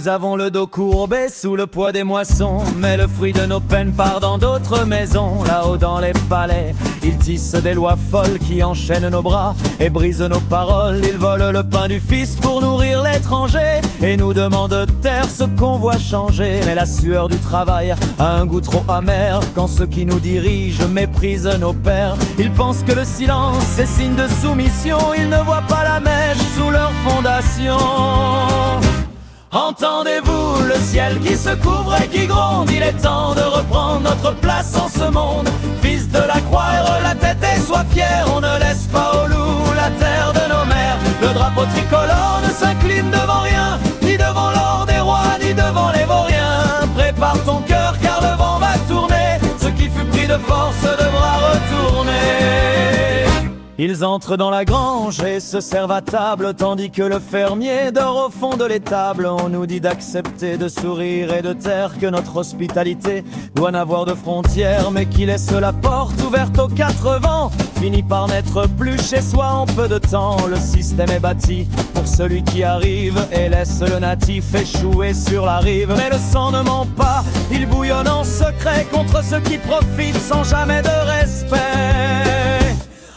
Nous avons le dos courbé sous le poids des moissons, mais le fruit de nos peines part dans d'autres maisons. Là-haut dans les palais, ils tissent des lois folles qui enchaînent nos bras et brisent nos paroles. Ils volent le pain du fils pour nourrir l'étranger et nous demandent de taire ce qu'on voit changer. Mais la sueur du travail a un goût trop amer quand ceux qui nous dirigent méprisent nos pères. Ils pensent que le silence est signe de soumission, ils ne voient pas la mèche sous leur fondation. Entendez-vous le ciel qui se couvre et qui gronde? Il est temps de reprendre notre place en ce monde. Fils de la croix, erre la tête et sois fier. On ne laisse pas aux loups la terre de nos mères. Le drapeau tricolore ne s'incline devant rien, ni devant l'or des rois, ni devant les vauriens. Prépare ton cœur car le vent va tourner, ce qui fut pris de force devra retourner. Ils entrent dans la grange et se servent à table, tandis que le fermier dort au fond de l'étable. On nous dit d'accepter, de sourire et de taire, que notre hospitalité doit n'avoir de frontières, mais qui laisse la porte ouverte aux quatre vents. Finit par n'être plus chez soi en peu de temps. Le système est bâti pour celui qui arrive et laisse le natif échouer sur la rive. Mais le sang ne ment pas, il bouillonne en secret contre ceux qui profitent sans jamais de respect.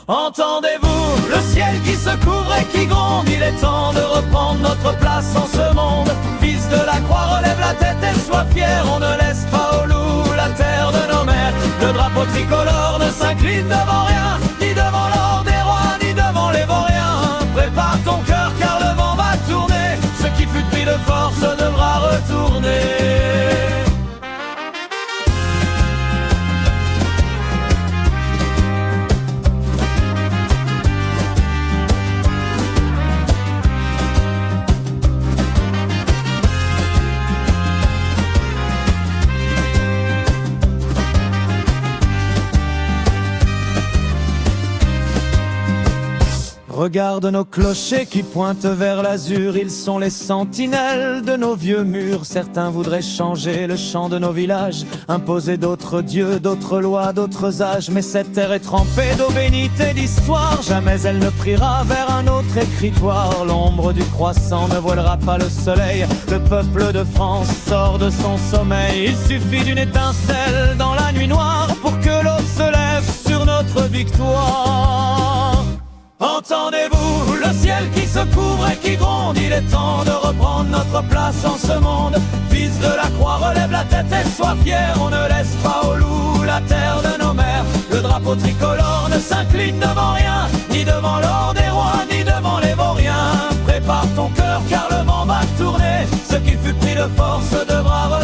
Entendez-vous le ciel qui se couvre et qui gronde? Il est temps de reprendre notre place en ce monde. Fils de la croix, relève la tête et sois fier. On ne laisse pas aux loups la terre de nos mères. Le drapeau tricolore ne s'incline devant rien, ni devant l'or des rois, ni devant les vauriens. Prépare ton cœur car le vent va tourner, ce qui fut pris de force devra retourner. Regarde nos clochers qui pointent vers l'azur, ils sont les sentinelles de nos vieux murs. Certains voudraient changer le chant de nos villages, imposer d'autres dieux, d'autres lois, d'autres âges. Mais cette terre est trempée d'eau bénite et d'histoire, jamais elle ne priera vers un autre écritoire. L'ombre du croissant ne voilera pas le soleil, le peuple de France sort de son sommeil. Il suffit d'une étincelle dans la nuit noire pour que l'aube se lève sur notre victoire. Entendez-vous le ciel qui se couvre et qui gronde? Il est temps de reprendre notre place en ce monde. Fils de la croix, relève la tête et sois fier. On ne laisse pas aux loups la terre de nos mères. Le drapeau tricolore ne s'incline devant rien, ni devant l'or des rois, ni devant les vauriens. Prépare ton cœur car le vent va tourner, ce qui fut pris de force devra revenir.